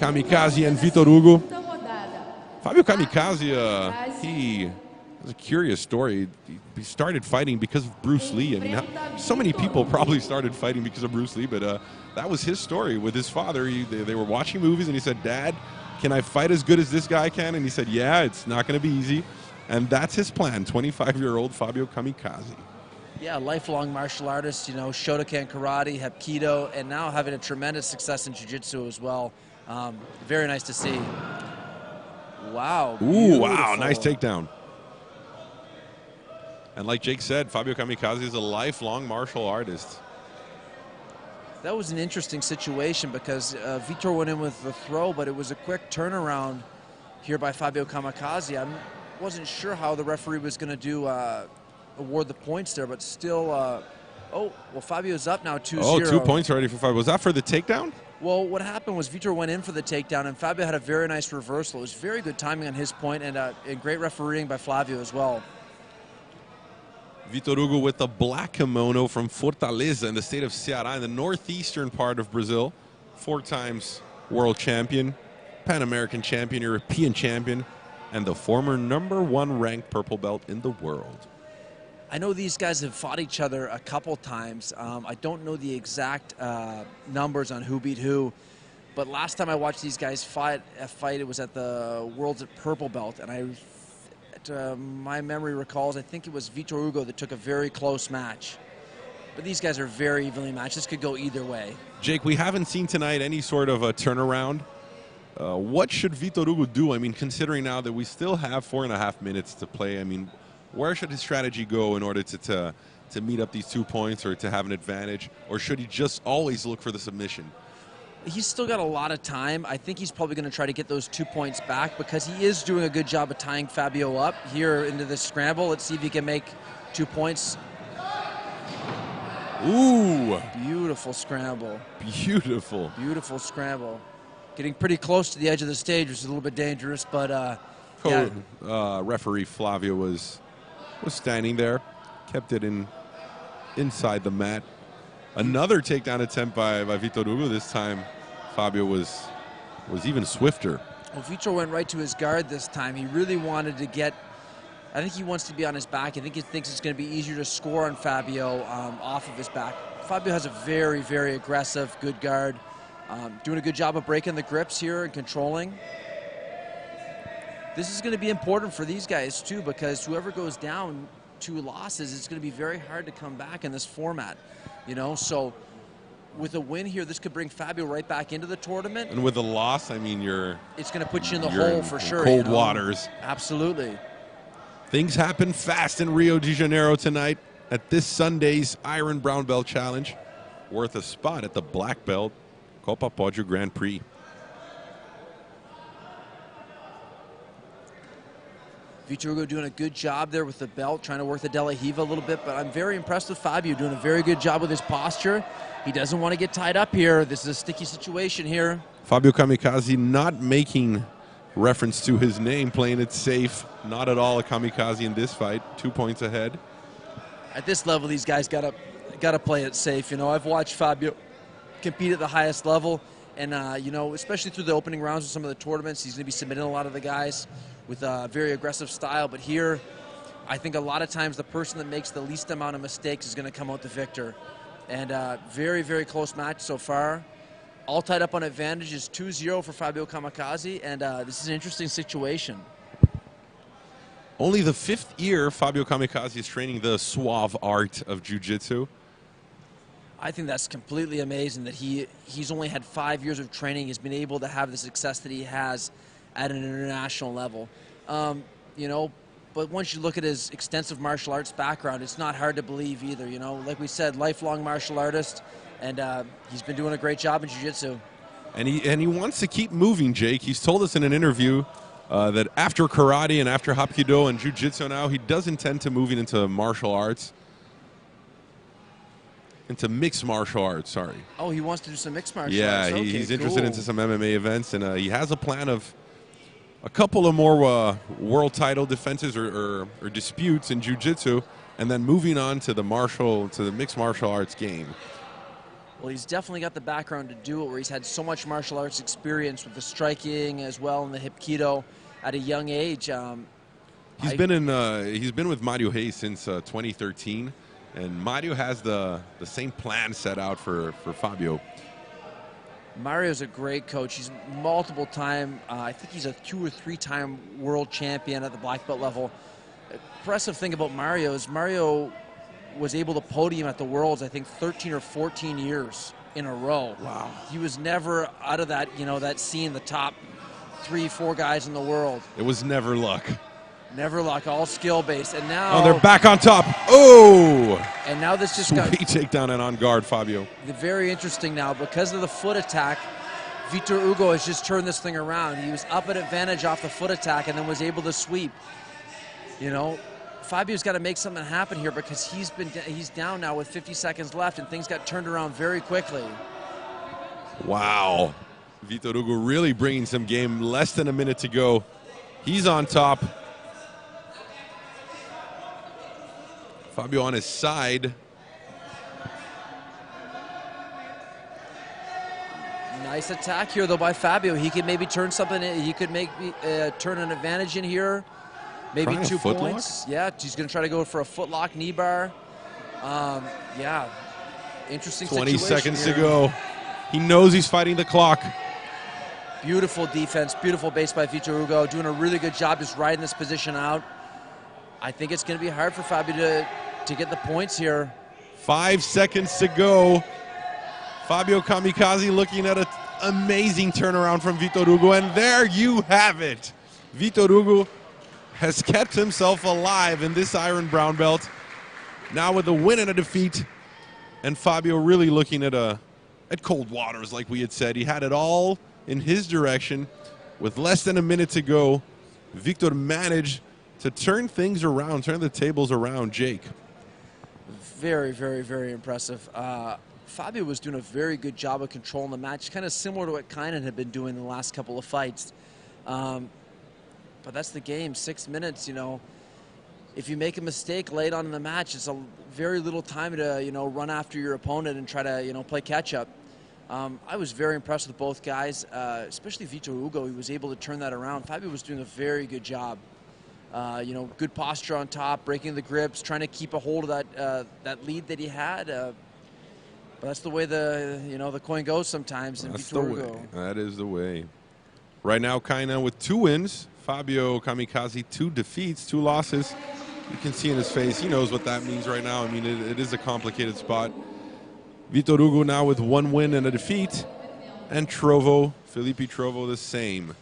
Kamikaze and Vitor Hugo. Fabio Kamikaze, he has a curious story. He started fighting because of Bruce Lee. I mean, so many people probably started fighting because of Bruce Lee, but that was his story with his father. They were watching movies, and he said, "Dad, can I fight as good as this guy can?" And he said, "Yeah, it's not going to be easy." And that's his plan, 25-year-old Fabio Kamikaze. Yeah, lifelong martial artist, you know, Shotokan karate, Hapkido, and now having a tremendous success in jiu-jitsu as well. Very nice to see. Wow. Ooh, wow, nice takedown. And like Jake said, Fabio Kamikaze is a lifelong martial artist. That was an interesting situation because Vitor went in with the throw, but it was a quick turnaround here by Fabio Kamikaze. I wasn't sure how the referee was going to do award the points there, but still, oh, well, Fabio's up now 2-0. Oh, 2 points already for Fabio. Was that for the takedown? Well, what happened was Vitor went in for the takedown, and Fabio had a very nice reversal. It was very good timing on his point, and great refereeing by Flavio as well. Vitor Hugo with the black kimono from Fortaleza in the state of Ceará in the northeastern part of Brazil. 4 times world champion, Pan-American champion, European champion, and the former #1 ranked purple belt in the world. I know these guys have fought each other a couple times. I don't know the exact numbers on who beat who, but last time I watched these guys fight, it was at the Worlds at purple belt, and my memory recalls, I think it was Vitor Hugo that took a very close match. But these guys are very evenly matched. This could go either way. Jake, we haven't seen tonight any sort of a turnaround. What should Vitor Hugo do? I mean, considering now that we still have 4.5 minutes to play, I mean, where should his strategy go in order to meet up these 2 points or to have an advantage? Or should he just always look for the submission? He's still got a lot of time. I think he's probably going to try to get those 2 points back because he is doing a good job of tying Fabio up here into this scramble. Let's see if he can make 2 points. Ooh. Beautiful scramble. Beautiful. Beautiful scramble. Getting pretty close to the edge of the stage, which is a little bit dangerous, but yeah. Referee Flavio was standing there, kept it inside the mat. Another takedown attempt by Vitor Hugo. This time, Fabio was even swifter. Well, Vitor went right to his guard this time. He really wanted to get, I think he wants to be on his back. I think he thinks it's going to be easier to score on Fabio off of his back. Fabio has a very, very aggressive, good guard. Doing a good job of breaking the grips here and controlling. This is going to be important for these guys, too, because whoever goes down 2 losses, it's going to be very hard to come back in this format. You know, so with a win here, this could bring Fabio right back into the tournament. And with a loss, I mean, it's going to put you in the hole for sure. Cold waters. Absolutely. Things happen fast in Rio de Janeiro tonight at this Sunday's Iron Brown Belt Challenge, worth a spot at the Black Belt Copa Podio Grand Prix. Vitor Hugo doing a good job there with the belt, trying to work the De La Riva a little bit, but I'm very impressed with Fabio doing a very good job with his posture. He doesn't want to get tied up here. This is a sticky situation here. Fabio Kamikaze not making reference to his name, playing it safe. Not at all a kamikaze in this fight. 2 points ahead. At this level, these guys gotta play it safe. You know, I've watched Fabio compete at the highest level, and you know, especially through the opening rounds of some of the tournaments, he's going to be submitting a lot of the guys with a very aggressive style. But here, I think a lot of times the person that makes the least amount of mistakes is going to come out the victor. And very, very close match so far. All tied up on advantages, 2-0 for Fabio Kamikaze, and this is an interesting situation. Only the 5th year Fabio Kamikaze is training the suave art of jiu-jitsu. I think that's completely amazing that he's only had 5 years of training. He's been able to have the success that he has at an international level. You know, but once you look at his extensive martial arts background, it's not hard to believe either. You know, like we said, lifelong martial artist, and he's been doing a great job in jiu-jitsu. And he wants to keep moving, Jake. He's told us in an interview that after karate and after hapkido and jiu-jitsu now, he does intend to moving into martial arts. Into mixed martial arts, sorry. Oh, he wants to do some mixed martial arts. Yeah, okay, he's interested cool. into some MMA events, and he has a plan of a couple of more world title defenses or disputes in jiu-jitsu, and then moving on to the mixed martial arts game. Well, he's definitely got the background to do it, where he's had so much martial arts experience with the striking as well and the hapkido at a young age. He's been with Mario Hayes since 2013, and Mario has the same plan set out for Fabio. Mario's a great coach. He's multiple time, I think he's a 2 or 3 time world champion at the black belt level. Impressive thing about Mario is Mario was able to podium at the Worlds, I think 13 or 14 years in a row. Wow. He was never out of that, that scene, the top 3, 4 guys in the world. It was never luck. Never luck, all skill-based. And now... Oh, they're back on top. Oh! And now this just Sweet got... takedown and on guard, Fabio. Very interesting now. Because of the foot attack, Vitor Hugo has just turned this thing around. He was up at advantage off the foot attack and then was able to sweep. Fabio's got to make something happen here because he's down now with 50 seconds left and things got turned around very quickly. Wow. Vitor Hugo really bringing some game. Less than a minute to go. He's on top. Fabio on his side. Nice attack here, though, by Fabio. He could maybe turn something. He could turn an advantage in here. Maybe 2 points. Yeah, he's going to try to go for a footlock knee bar. Yeah, interesting 20 situation seconds here. to go. He knows he's fighting the clock. Beautiful defense, beautiful base by Vitor Hugo, doing a really good job just riding this position out. I think it's going to be hard for Fabio to get the points here. 5 seconds to go. Fabio Kamikaze looking at an amazing turnaround from Vitor Hugo, and there you have it. Vitor Hugo has kept himself alive in this Iron Brown Belt. Now with a win and a defeat, and Fabio really looking at cold waters, like we had said. He had it all in his direction. With less than a minute to go, Victor managed to turn things around, turn the tables around. Jake. Very, very, very impressive. Fabio was doing a very good job of controlling the match, kind of similar to what Kynan had been doing in the last couple of fights. But that's the game, 6 minutes, If you make a mistake late on in the match, it's a very little time to, run after your opponent and try to, play catch-up. I was very impressed with both guys, especially Vitor Hugo. He was able to turn that around. Fabio was doing a very good job. Good posture on top, breaking the grips, trying to keep a hold of that lead that he had. But that's the way the coin goes sometimes. That's the way. That is the way. Right now, Kynan with 2 wins. Fabio Kamikaze 2 defeats, 2 losses. You can see in his face, he knows what that means right now. I mean, it is a complicated spot. Vitor Hugo now with 1 win and a defeat. And Felipe Trovo the same.